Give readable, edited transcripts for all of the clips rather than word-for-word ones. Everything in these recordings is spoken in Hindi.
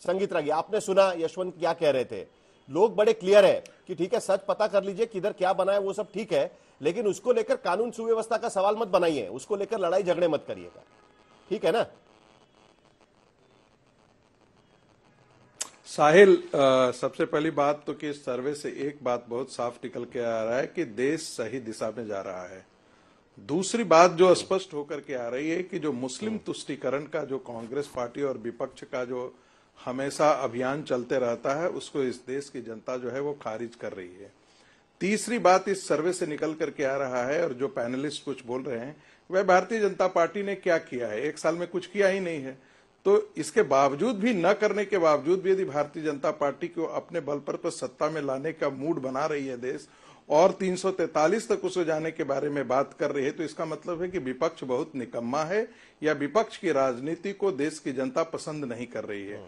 संगीत रागी, आपने सुना यशवंत क्या कह रहे थे। लोग बड़े क्लियर है कि ठीक है, सच पता कर लीजिए किधर क्या बना है, वो सब ठीक है, लेकिन उसको लेकर कानून सुव्यवस्था का सवाल मत बनाइए, उसको लेकर लड़ाई झगड़े मत करिएगा, ठीक है ना। साहिल, सबसे पहली बात तो कि इस सर्वे से एक बात बहुत साफ निकल के आ रहा है कि देश सही दिशा में जा रहा है। दूसरी बात जो स्पष्ट होकर के आ रही है कि जो मुस्लिम तुष्टीकरण का जो कांग्रेस पार्टी और विपक्ष का जो हमेशा अभियान चलते रहता है, उसको इस देश की जनता जो है वो खारिज कर रही है। तीसरी बात इस सर्वे से निकल करके आ रहा है, और जो पैनलिस्ट कुछ बोल रहे हैं, वह भारतीय जनता पार्टी ने क्या किया है, 1 साल में कुछ किया ही नहीं है। तो इसके बावजूद भी, न करने के बावजूद भी यदि भारतीय जनता पार्टी को अपने बल पर सत्ता में लाने का मूड बना रही है देश, और 343 तक उसे जाने के बारे में बात कर रही है, तो इसका मतलब है कि विपक्ष बहुत निकम्मा है, या विपक्ष की राजनीति को देश की जनता पसंद नहीं कर रही है।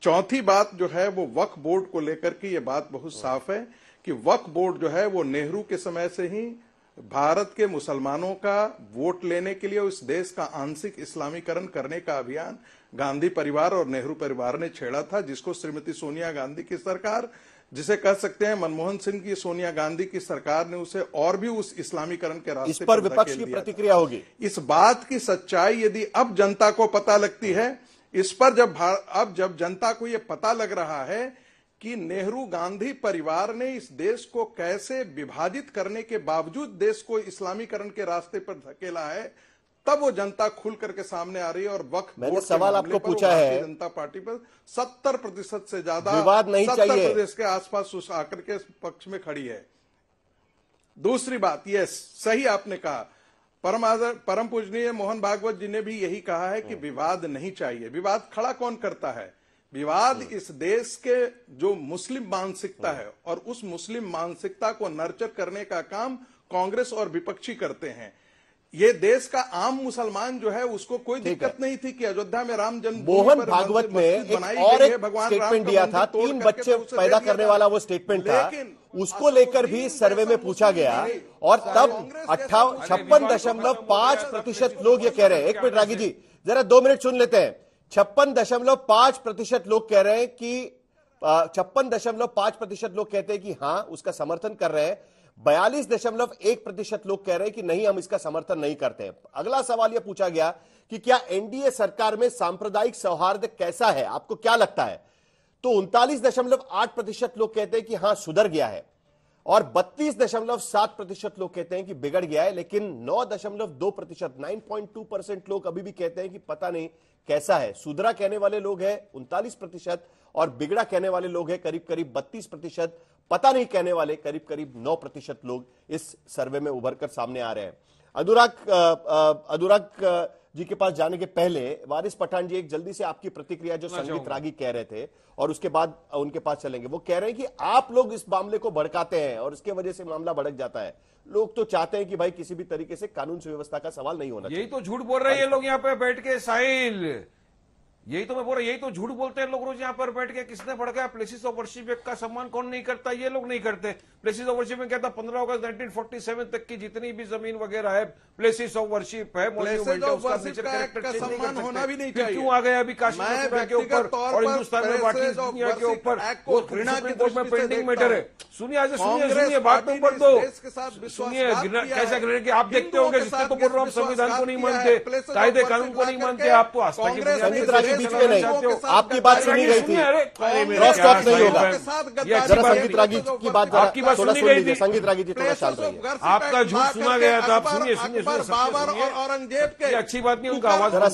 चौथी बात जो है वो वक्फ बोर्ड को लेकर के ये बात बहुत साफ है कि वक्फ बोर्ड जो है वो नेहरू के समय से ही भारत के मुसलमानों का वोट लेने के लिए उस देश का आंशिक इस्लामीकरण करने का अभियान गांधी परिवार और नेहरू परिवार ने छेड़ा था, जिसको श्रीमती सोनिया गांधी की सरकार, जिसे कह सकते हैं मनमोहन सिंह की सोनिया गांधी की सरकार ने उसे और भी उस इस्लामीकरण के रास्ते इस पर विपक्ष की प्रतिक्रिया होगी। इस बात की सच्चाई यदि अब जनता को पता लगती है, इस पर जब जनता को यह पता लग रहा है कि नेहरू गांधी परिवार ने इस देश को कैसे विभाजित करने के बावजूद देश को इस्लामीकरण के रास्ते पर धकेला है, तब वो जनता खुल करके सामने आ रही है। और वक्फ मैंने सवाल आपको पूछा है, जनता पार्टी पर 70% से ज्यादा विवाद नहीं चाहिए, 70% के आसपास उस आकर के पक्ष में खड़ी है। दूसरी बात, ये सही आपने कहा, परम पूजनीय मोहन भागवत जी ने भी यही कहा है कि विवाद नहीं चाहिए। विवाद खड़ा कौन करता है? विवाद इस देश के जो मुस्लिम मानसिकता है, और उस मुस्लिम मानसिकता को नर्चर करने का काम कांग्रेस और विपक्षी करते हैं। ये देश का आम मुसलमान जो है उसको कोई दिक्कत नहीं थी कि अयोध्या में राम जन्मभूमि मोहन भागवत ने एक और एक स्टेटमेंट दिया था, 3 बच्चे पैदा करने वाला वो स्टेटमेंट था, उसको लेकर भी सर्वे में पूछा गया, और तब 56.5% लोग ये कह रहे हैं। 1 मिनट रागी जी, जरा 2 मिनट सुन लेते हैं। 56.5% लोग कह रहे हैं कि 56.5% लोग कहते हैं कि हां उसका समर्थन कर रहे हैं। 42.1% लोग कह रहे हैं कि नहीं, हम इसका समर्थन नहीं करते हैं। अगला सवाल यह पूछा गया कि क्या एनडीए सरकार में सांप्रदायिक सौहार्द कैसा है, आपको क्या लगता है? तो 39.8% लोग कहते हैं कि हां सुधर गया है, और 32.7% लोग कहते हैं कि बिगड़ गया है। लेकिन 9.2%, 9.2% लोग अभी भी कहते हैं कि पता नहीं कैसा है। सुधरा कहने वाले लोग हैं 39%, और बिगड़ा कहने वाले लोग हैं करीब करीब 32%, पता नहीं कहने वाले करीब करीब 9% लोग इस सर्वे में उभर कर सामने आ रहे हैं। अनुराग जी के पास जाने के पहले वारिस पठान जी, एक जल्दी से आपकी प्रतिक्रिया जो संगीत रागी कह रहे थे, और उसके बाद उनके पास चलेंगे। वो कह रहे हैं कि आप लोग इस मामले को भड़काते हैं और इसके वजह से मामला भड़क जाता है। लोग तो चाहते हैं कि भाई किसी भी तरीके से कानून सुव्यवस्था का सवाल नहीं होना चाहिए। यही तो झूठ बोल रहे हैं लोग यहाँ पे बैठ के साहिल, यही तो मैं बोल रहा हूं, यही तो झूठ बोलते हैं लोग रोज यहाँ पर बैठ के। किसने भड़काया? प्लेसेस ऑफ वर्शिप का सम्मान कौन नहीं करता? ये लोग नहीं करते। प्लेसेस ऑफ वर्शिप में क्या था? 15 अगस्त 1947 तक की जितनी भी जमीन वगैरह है प्लेसेस ऑफ वर्शिप है, सम्मान होना भी नहीं चाहिए। क्यों आ गया अभी कश्मीर के ऊपर और हिंदुस्तान में बाकी दुनिया के ऊपर? वो घृणा की कोर्ट में पेंडिंग मैटर है। सुनिए सुनिए बात में ऊपर तो सुनिए कैसा घृणा की आप देखते होंगे, जिससे तो बोल रहा हूँ संविधान को नहीं मानते, कायदे कानून को नहीं मानते, आप तो आस्था की बीच में नहीं, आपकी बात सुनी गई थी, क्रॉस टॉक नहीं होगा। जरा संगीत रागी की बात, आपकी बात सुनी गई थी। संगीत रागी जी थोड़ा शांत रहिए। आपका झूठ सुना गया था, आप सुनिए बाबर और औरंगजेब के, अच्छी बात नहीं, उनका आवाज। जरा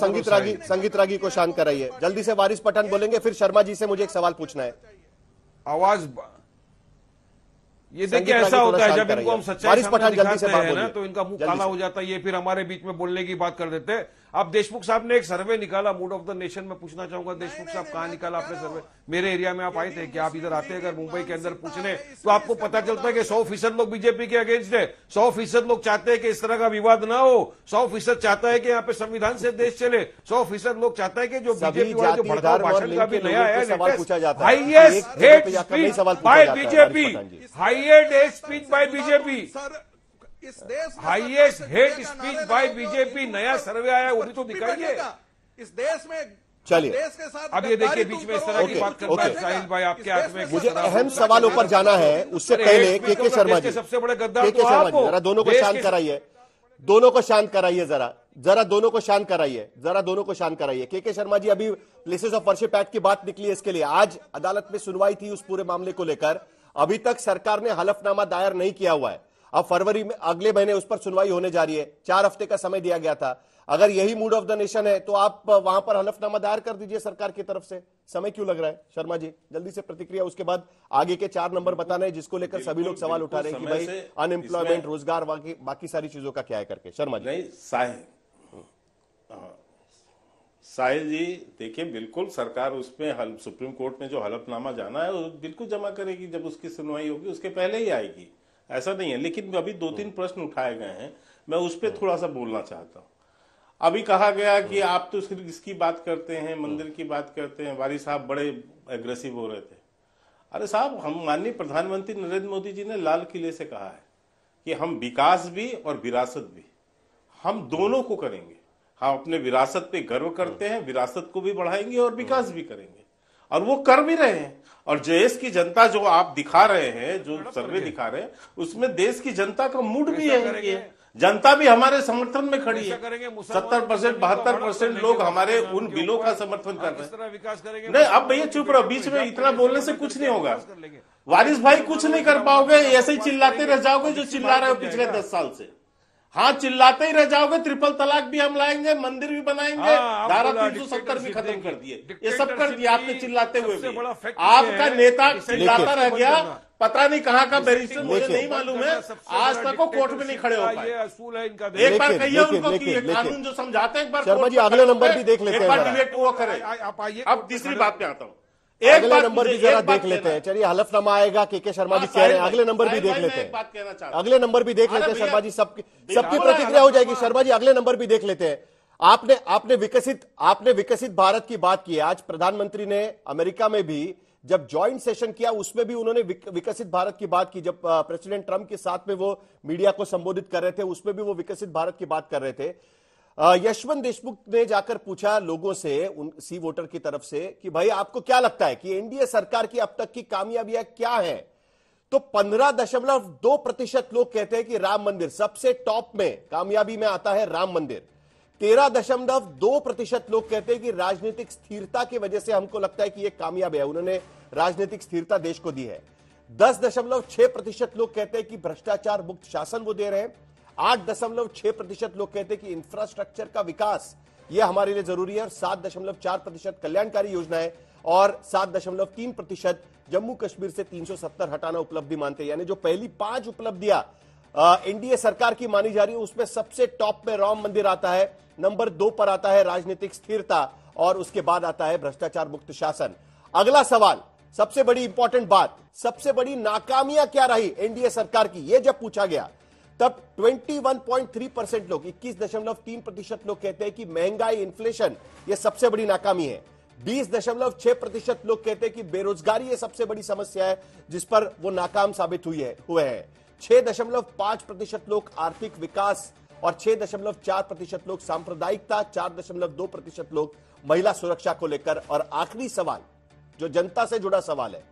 संगीत रागी को शांत कराइए। जल्दी से वारिस पठान बोलेंगे, फिर शर्मा जी से मुझे एक सवाल पूछना है। आवाज ये देखिए ऐसा होता है जब इनको हम सच्चाई सामने दिखाते हैं ना, तो इनका मुंह काला हो जाता है, ये फिर हमारे बीच में बोलने की बात कर देते हैं। अब देशमुख साहब ने एक सर्वे निकाला मूड ऑफ द नेशन में, पूछना चाहूंगा देशमुख साहब कहां निकाला आपने सर्वे? मेरे एरिया में आप आए थे क्या? आप इधर आते हैं अगर मुंबई के अंदर पूछने, तो आपको पता चलता है कि 100% लोग बीजेपी के अगेंस्ट है, 100% लोग चाहते हैं कि इस तरह का विवाद ना हो, 100% चाहता है कि यहाँ पे संविधान से देश चले, 100% लोग चाहता है कि जो बीजेपी वाला जो भड़काऊ भाषण का भी नया है, highest hate speech by BJP, highest hate speech by BJP, इस देश highest hate speech by BJP, नया सर्वे आया, वो भी तो दिखाइए। इस देश में चलिए देश के साथ अब ये देखिए बीच में इस तरह की बात करना है साहिल भाई आपके हाथ में मुझे अहम सवालों पर जाना है। उससे पहले के शर्मा जी, सबसे बड़े गद्दार के शर्मा जी, जरा दोनों को शांत कराइए, दोनों को शांत कराइए, जरा दोनों को शांत कराइए, जरा दोनों को शांत कराइए। के शर्मा जी, अभी प्लेसेस ऑफ वर्शिप एक्ट की बात निकली है, इसके लिए आज अदालत में सुनवाई थी उस पूरे मामले को लेकर। अभी तक सरकार ने हलफनामा दायर नहीं किया हुआ है। अब फरवरी में अगले महीने उस पर सुनवाई होने जा रही है। 4 हफ्ते का समय दिया गया था। अगर यही मूड ऑफ द नेशन है तो आप वहां पर हलफनामा दायर कर दीजिए सरकार की तरफ से। समय क्यों लग रहा है? शर्मा जी जल्दी से प्रतिक्रिया, उसके बाद आगे के 4 नंबर बताना है जिसको लेकर सभी लोग सवाल उठा रहे हैं कि भाई अनएम्प्लॉयमेंट, रोजगार, बाकी सारी चीजों का क्या है करके। शर्मा जी। नहीं, साहिल जी देखिए, बिल्कुल सरकार उसमें सुप्रीम कोर्ट में जो हलफनामा जाना है वो बिल्कुल जमा करेगी। जब उसकी सुनवाई होगी उसके पहले ही आएगी, ऐसा नहीं है। लेकिन अभी 2-3 प्रश्न उठाए गए हैं, मैं उस पर थोड़ा सा बोलना चाहता हूं। अभी कहा गया कि आप तो इसकी बात करते हैं, मंदिर की बात करते हैं, वारी साहब बड़े एग्रेसिव हो रहे थे। अरे साहब, हम माननीय प्रधानमंत्री नरेंद्र मोदी जी ने लाल किले से कहा है कि हम विकास भी और विरासत भी, हम दोनों को करेंगे। हम अपने विरासत पे गर्व करते हैं, विरासत को भी बढ़ाएंगे और विकास भी करेंगे, और वो कर भी रहे हैं। और देश की जनता जो आप दिखा रहे हैं, जो सर्वे दिखा रहे हैं, उसमें देश की जनता का मूड भी है। जनता भी हमारे समर्थन में खड़ी है। 70%, 72% लोग हमारे उन बिलों का समर्थन कर रहे हैं। नहीं, अब भैया चुप रहो, बीच में इतना बोलने से कुछ नहीं होगा। वारिस भाई कुछ नहीं कर पाओगे, ऐसे ही चिल्लाते रह जाओगे जो चिल्ला रहे हो पिछले 10 साल से। हाँ, चिल्लाते ही रह जाओगे। ट्रिपल तलाक भी हम लाएंगे, मंदिर भी बनाएंगे, धारा 370 भी खत्म कर दिए, ये सब कर दिया आपने चिल्लाते हुए भी। आपका नेता चिल्लाता रह गया, पता नहीं कहाँ का बैरिस्टर, मुझे नहीं मालूम है, आज तक वो कोर्ट में नहीं खड़े हो पाए। एक बार कहिए उनको कि कानून जो समझाते हैं, एक बार शर्मा जी अगले नंबर भी देख लेते हैं, एक बार डिबेट वो करे। अब तीसरी बात पे आता हूँ, अगले नंबर भी जरा देख लेते हैं। चलिए, हलफनामा आएगा, के शर्मा जी कह रहे हैं, अगले नंबर भी देख लेते हैं। अगले नंबर भी देख लेते हैं शर्मा जी, सबकी प्रतिक्रिया हो जाएगी। शर्मा जी अगले नंबर भी देख लेते हैं। आपने विकसित भारत की बात की है। आज प्रधानमंत्री ने अमेरिका में भी जब ज्वाइंट सेशन किया, उसमें भी उन्होंने विकसित भारत की बात की। जब प्रेसिडेंट ट्रंप के साथ में वो मीडिया को संबोधित कर रहे थे, उसमें भी वो विकसित भारत की बात कर रहे थे। यशवंत देशमुख ने जाकर पूछा लोगों से, उन सी वोटर की तरफ से, कि भाई आपको क्या लगता है कि एनडीए सरकार की अब तक की कामयाबियां क्या है? तो 15.2% लोग कहते हैं कि राम मंदिर सबसे टॉप में कामयाबी में आता है, राम मंदिर। 13.2% लोग कहते हैं कि राजनीतिक स्थिरता की वजह से हमको लगता है कि यह कामयाब है, उन्होंने राजनीतिक स्थिरता देश को दी है। 10.6% लोग कहते हैं कि भ्रष्टाचार मुक्त शासन वो दे रहे हैं। 8.6% लोग कहते हैं कि इंफ्रास्ट्रक्चर का विकास यह हमारे लिए जरूरी है, और 7.4% कल्याणकारी योजनाएं, और 7.3% जम्मू कश्मीर से 370 हटाना उपलब्धि मानते हैं। यानी जो पहली 5 उपलब्धियां एनडीए सरकार की मानी जा रही है, उसमें सबसे टॉप में राम मंदिर आता है, नंबर 2 पर आता है राजनीतिक स्थिरता, और उसके बाद आता है भ्रष्टाचार मुक्त शासन। अगला सवाल, सबसे बड़ी इंपॉर्टेंट बात, सबसे बड़ी नाकामियां क्या रही एनडीए सरकार की, यह जब पूछा गया तब 21.3% लोग, 21.3% लोग कहते हैं कि महंगाई, इन्फ्लेशन ये सबसे बड़ी नाकामी है। 20.6% लोग कहते हैं कि बेरोजगारी ये सबसे बड़ी समस्या है जिस पर वो नाकाम साबित हुए हैं। 6.5% लोग आर्थिक विकास, और 6.4% लोग सांप्रदायिकता, 4.2% लोग महिला सुरक्षा को लेकर। और आखिरी सवाल जो जनता से जुड़ा सवाल है,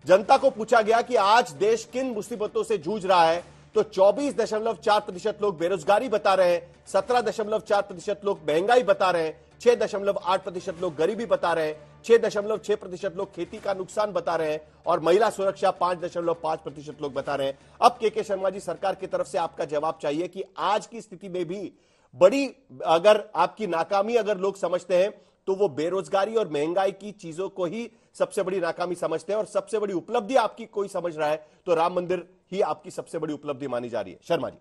जनता को पूछा गया कि आज देश किन मुसीबतों से जूझ रहा है, तो 24.4% लोग बेरोजगारी बता रहे हैं, 17.4% लोग महंगाई बता रहे हैं, 6.8% लोग गरीबी बता रहे हैं, 6.6% लोग खेती का नुकसान बता रहे हैं, और महिला सुरक्षा 5.5% लोग बता रहे हैं। अब के शर्मा जी, सरकार की तरफ से आपका जवाब चाहिए कि आज की स्थिति में भी बड़ी, अगर आपकी नाकामी अगर लोग समझते हैं तो वो बेरोजगारी और महंगाई की चीजों को ही सबसे बड़ी नाकामी समझते हैं, और सबसे बड़ी उपलब्धि आपकी कोई समझ रहा है तो राम मंदिर ही आपकी सबसे बड़ी उपलब्धि मानी जा रही है। शर्मा जी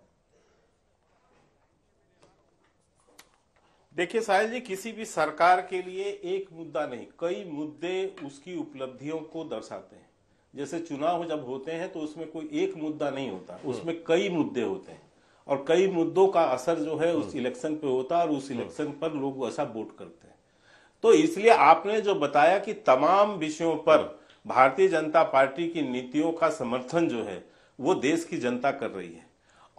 देखिए साहिल जी, किसी भी सरकार के लिए एक मुद्दा नहीं, कई मुद्दे उसकी उपलब्धियों को दर्शाते हैं। जैसे चुनाव जब होते हैं तो उसमें कोई एक मुद्दा नहीं होता, उसमें कई मुद्दे होते हैं, और कई मुद्दों का असर जो है उस इलेक्शन पे होता है, और उस इलेक्शन पर लोग ऐसा वोट करते हैं। तो इसलिए आपने जो बताया कि तमाम विषयों पर भारतीय जनता पार्टी की नीतियों का समर्थन जो है वो देश की जनता कर रही है,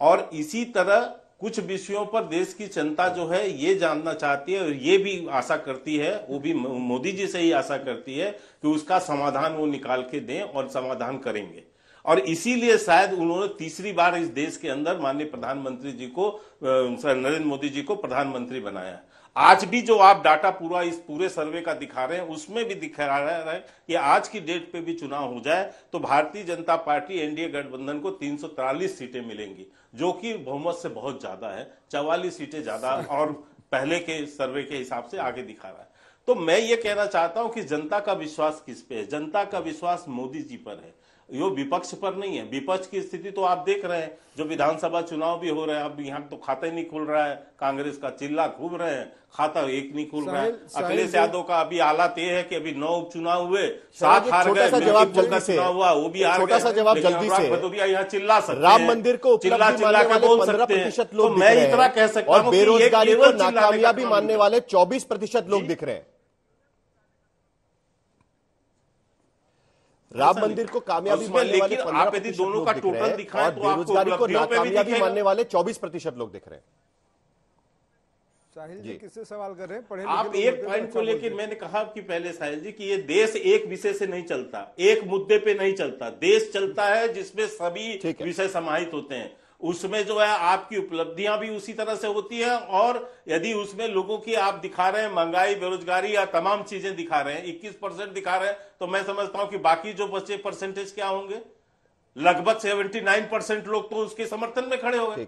और इसी तरह कुछ विषयों पर देश की जनता जो है ये जानना चाहती है और ये भी आशा करती है, वो भी मोदी जी से ही आशा करती है कि उसका समाधान वो निकाल के दें और समाधान करेंगे। और इसीलिए शायद उन्होंने तीसरी बार इस देश के अंदर माननीय प्रधानमंत्री जी को, नरेंद्र मोदी जी को प्रधानमंत्री बनाया। आज भी जो आप डाटा पूरा इस पूरे सर्वे का दिखा रहे हैं उसमें भी दिखा रहा है कि आज की डेट पे भी चुनाव हो जाए तो भारतीय जनता पार्टी एनडीए गठबंधन को 343 सीटें मिलेंगी, जो कि बहुमत से बहुत ज्यादा है, 44 सीटें ज्यादा और पहले के सर्वे के हिसाब से आगे दिखा रहा है। तो मैं ये कहना चाहता हूं कि जनता का विश्वास किस पे है? जनता का विश्वास मोदी जी पर है, यो विपक्ष पर नहीं है। विपक्ष की स्थिति तो आप देख रहे हैं, जो विधानसभा चुनाव भी हो रहे हैं, अब यहाँ तो खाता ही नहीं खुल रहा है, कांग्रेस का चिल्ला घूम रहे हैं, खाता एक नहीं खुल रहा है। अखिलेश यादव का अभी हालात ये है कि अभी 9 उपचुनाव हुए, 7 हार गए, जवाब जल्दी से चुनाव हुआ वो भी हार गए। छोटा सा जवाब जल्दी से, भदौरिया यहाँ चिल्ला सकते हैं, राम मंदिर को चिल्ला चिल्ला के बोल सकते हैं, तो मैं इतना कह सकता हूँ, और बेरोजगारी को नाकामयाबी मानने वाले 24% लोग दिख रहे हैं। राम मंदिर को कामयाबी मानने वाले 15% दोनों का टोटल दिखाएं और तो बेरोजगारी को नाकामयाबी मानने वाले 24% लोग दिख रहे हैं। साहिल जी किससे सवाल कर रहे हैं? पढ़े आप एक पॉइंट को लेकर मैंने कहा कि पहले साहिल जी कि ये देश एक विषय से नहीं चलता, एक मुद्दे पे नहीं चलता। देश चलता है जिसमें सभी विषय समाहित होते हैं, उसमें जो है आपकी उपलब्धियां भी उसी तरह से होती हैं। और यदि उसमें लोगों की आप दिखा रहे हैं महंगाई, बेरोजगारी या तमाम चीजें दिखा रहे हैं, 21% दिखा रहे हैं, तो मैं समझता हूं कि बाकी जो बचे परसेंटेज क्या होंगे? लगभग 79% लोग तो उसके समर्थन में खड़े हो गए।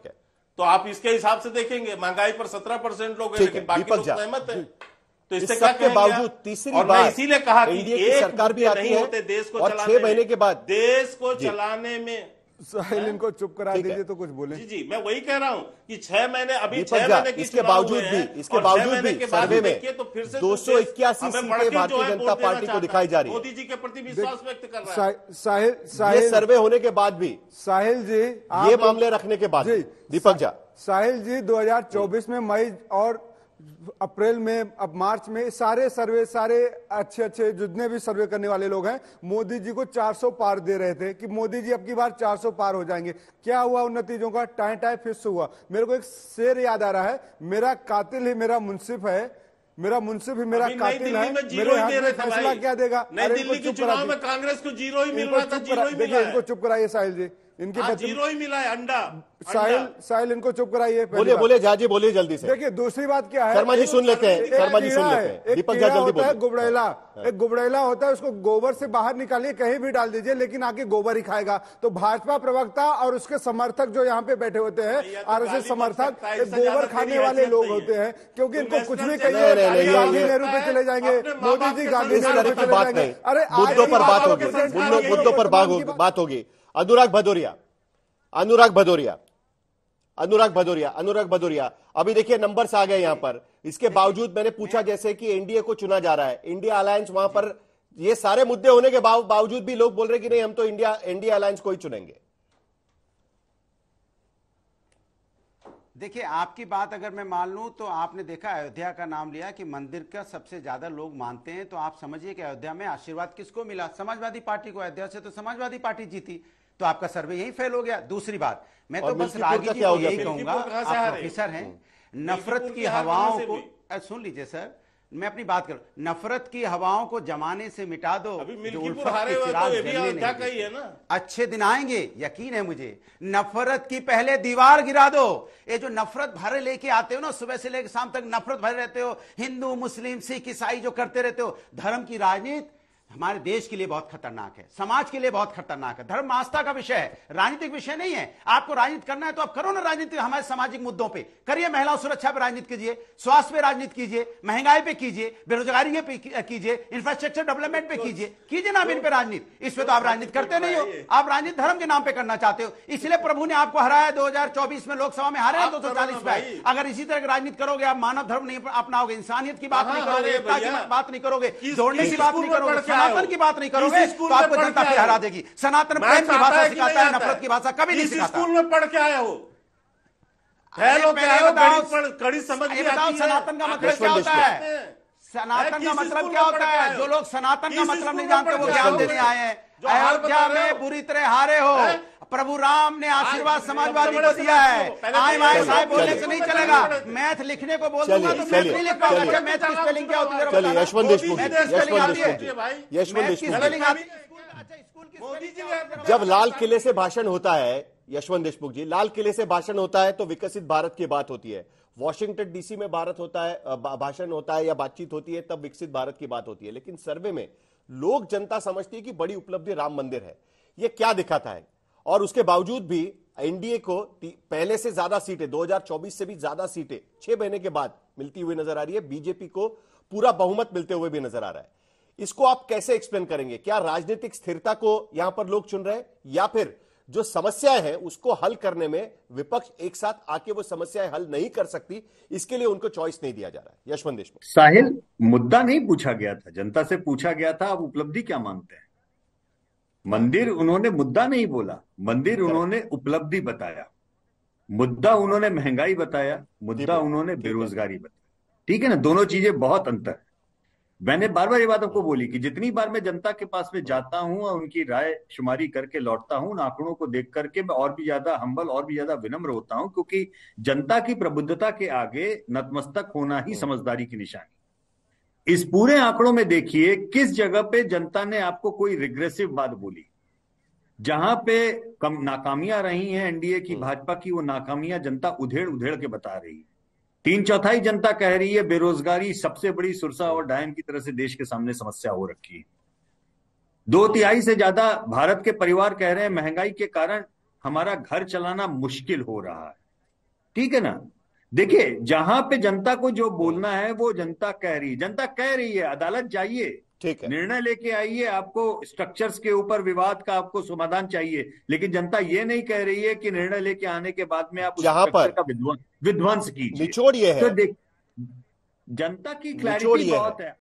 तो आप इसके हिसाब से देखेंगे, महंगाई पर 17% लोग हैं, लेकिन बाकी लोग सहमत है। तो इससे क्या के बावजूद तीसरी बार मैं इसीलिए कहा कि एक सरकार भी आती है होते देश को और 6 महीने के बाद देश को चलाने में। साहिल इनको चुप करा दीजिए तो कुछ बोले। जी जी, मैं वही कह रहा हूं कि 6 महीने अभी 6 महीने की इसके बावजूद भी सर्वे में तो फिर से 281 सीटें भारतीय जनता पार्टी को दिखाई जा रही है। मोदी जी के प्रति विश्वास व्यक्त कर रहा है। साहिल सर्वे होने के बाद भी, साहिल जी ये मामले रखने के बाद, दीपक झा, साहिल जी 2024 में मई और अप्रैल में, अब मार्च में सारे अच्छे जितने भी सर्वे करने वाले लोग हैं मोदी जी को 400 पार दे रहे थे कि मोदी जी अब की बार 400 पार हो जाएंगे। क्या हुआ उन नतीजों का? टाई फिक्स हुआ। मेरे को एक शेर याद आ रहा है, मेरा कातिल ही मेरा मुंसिफ है, मेरा मुंसिफ ही मेरा कातिल है, मेरे हाथ में फैसला क्या देगा? दिल्ली के चुनाव में कांग्रेस को 0 ही मिल रहा था, 0 ही मिला है। इनको चुप कराइए साहिल जी, इनके 0 ही मिला है अंडा। साहिल इनको चुप कराइए। बोलिए जाजी, बोलिए जल्दी से। देखिए दूसरी बात क्या है, शर्मा जी सुन लेते हैं, दीपक झा जल्दी बोलिए। एक गुबड़ैला होता है, उसको गोबर से बाहर निकालिए, कहीं भी डाल दीजिए, लेकिन आके गोबर ही खाएगा। तो भाजपा प्रवक्ता और उसके समर्थक जो यहाँ पे बैठे होते हैं, आरएसएस समर्थक, गोबर खाने वाले लोग होते हैं, क्योंकि इनको कुछ भी कहिए गांधी नेहरू पे चले जाएंगे, मोदी जी गांधी नेहरू पे चले जाएंगे। अरे मुद्दों पर बात होगी, मुद्दों पर बात होगी। अनुराग भदौरिया, अभी देखिए नंबर्स आ गए यहां पर। इसके बावजूद मैंने पूछा जैसे कि एनडीए को चुना जा रहा है, इंडिया अलायंस, वहां पर ये सारे मुद्दे होने के बावजूद भी लोग बोल रहे कि नहीं, हम तो इंडिया अलायंस को ही चुनेंगे। देखिए आपकी बात अगर मैं मान लूं तो आपने देखा अयोध्या का नाम लिया कि मंदिर का सबसे ज्यादा लोग मानते हैं, तो आप समझिए कि अयोध्या में आशीर्वाद किसको मिला? समाजवादी पार्टी को। अयोध्या से तो समाजवादी पार्टी जीती, तो आपका सर्वे यही फेल हो गया। दूसरी बात, मैं तो बस राजनीति को यही कहूंगा, आप प्रोफेसर हैं, नफरत की हवाओं को सुन लीजिए सर, मैं अपनी बात करूं, नफरत की हवाओं को जमाने से मिटा दो, जो उल्फत के चिराग जलने नहीं है ना, अच्छे दिन आएंगे, यकीन है मुझे। नफरत की पहले दीवार गिरा दो। ये जो नफरत भरे लेके आते हो ना, सुबह से लेकर शाम तक नफरत भरे रहते हो, हिंदू मुस्लिम सिख ईसाई जो करते रहते हो, धर्म की राजनीति हमारे देश के लिए बहुत खतरनाक है, समाज के लिए बहुत खतरनाक है। धर्म आस्था का विषय है, राजनीतिक विषय नहीं है। आपको राजनीति करना है तो आप करो ना राजनीति, हमारे सामाजिक मुद्दों पे करिए, महिला सुरक्षा पे राजनीति कीजिए, स्वास्थ्य पे राजनीति कीजिए, महंगाई पे कीजिए, बेरोजगारी पे कीजिए, इंफ्रास्ट्रक्चर डेवलपमेंट पे कीजिए ना इन पे राजनीति। इस पे तो आप राजनीति करते नहीं हो, आप राजनीति धर्म के नाम पे करना चाहते हो, इसलिए प्रभु ने आपको हराया। 2024 में लोकसभा में हारे हैं 240 में। अगर इसी तरह की राजनीति करोगे, आप मानव धर्म नहीं अपनाओगे, इंसानियत की बात नहीं करोगे, एकता की बात नहीं करोगे, जोड़ने की बात नहीं करोगे, सनातन की बात नहीं करोगे, तो आपको जनता फिर हरा देगी। सनातन प्रेम की भाषा सिखाता है, नफरत की भाषा कभी नहीं सिखाता। स्कूल में पढ़ के आया हो, कड़ी समझ में आती है। सनातन का मतलब क्या होता है? सनातन का मतलब क्या होता है? जो लोग सनातन का मतलब नहीं जानते वो ज्ञान देने आए हैं। अयोध्या में बुरी तरह हारे हो। प्रभु राम ने आशीर्वाद समाजवादी को दिया है। आए साहब बोलने से नहीं चलेगा। मैथ लिखने को बोल दूंगा तो मैथ नहीं लिख पाऊंगा। मैथ की स्पेलिंग क्या होती है? चलिए यशवंत देशमुख जब लाल किले से भाषण होता है, यशवंत देशमुख जी, लाल किले से भाषण होता है तो विकसित भारत की बात होती है। वॉशिंगटन डीसी में भारत होता है, भाषण होता है या बातचीत होती है, तब विकसित भारत की बात होती है। लेकिन सर्वे में लोग, जनता समझती है कि बड़ी उपलब्धि राम मंदिर है। ये क्या दिखाता है? और उसके बावजूद भी एनडीए को पहले से ज्यादा सीटें, 2024 से भी ज्यादा सीटें 6 महीने के बाद मिलती हुई नजर आ रही है। बीजेपी को पूरा बहुमत मिलते हुए भी नजर आ रहा है। इसको आप कैसे एक्सप्लेन करेंगे? क्या राजनीतिक स्थिरता को यहां पर लोग चुन रहे हैं, या फिर जो समस्याएं हैं उसको हल करने में विपक्ष एक साथ आके वो समस्याएं हल नहीं कर सकती, इसके लिए उनको चॉइस नहीं दिया जा रहा है? यशवंत देशमुख साहिल, मुद्दा नहीं पूछा गया था, जनता से पूछा गया था आप उपलब्धि क्या मानते हैं। मंदिर उन्होंने मुद्दा नहीं बोला, मंदिर उन्होंने उपलब्धि बताया। मुद्दा उन्होंने महंगाई बताया, मुद्दा उन्होंने बेरोजगारी बताया। ठीक है ना, दोनों चीजें बहुत अंतर है। मैंने बार बार ये बात आपको बोली कि जितनी बार मैं जनता के पास में जाता हूं और उनकी राय शुमारी करके लौटता हूं, उन आंकड़ों को देख करके मैं और भी ज्यादा हम्बल और भी ज्यादा विनम्र होता हूं, क्योंकि जनता की प्रबुद्धता के आगे नतमस्तक होना ही समझदारी की निशानी। इस पूरे आंकड़ों में देखिए किस जगह पे जनता ने आपको कोई रिग्रेसिव बात बोली। जहां पे कम नाकामियां रही हैं एनडीए की, भाजपा की, वो नाकामियां जनता उधेड़ उधेड़ के बता रही है। 3/4 जनता कह रही है बेरोजगारी सबसे बड़ी सुरसा और डायन की तरह से देश के सामने समस्या हो रखी है। 2/3 से ज्यादा भारत के परिवार कह रहे हैं महंगाई के कारण हमारा घर चलाना मुश्किल हो रहा है। ठीक है ना, देखिए जहां पे जनता को जो बोलना है वो जनता कह रही है। अदालत जाइए, ठीक है, निर्णय लेके आइए, आपको स्ट्रक्चर्स के ऊपर विवाद का आपको समाधान चाहिए। लेकिन जनता ये नहीं कह रही है कि निर्णय लेके आने के बाद में आप उस स्ट्रक्चर का विध्वंस कीजिए। निचोड़ ये है, तो देख, जनता की क्लैरिटी बहुत है।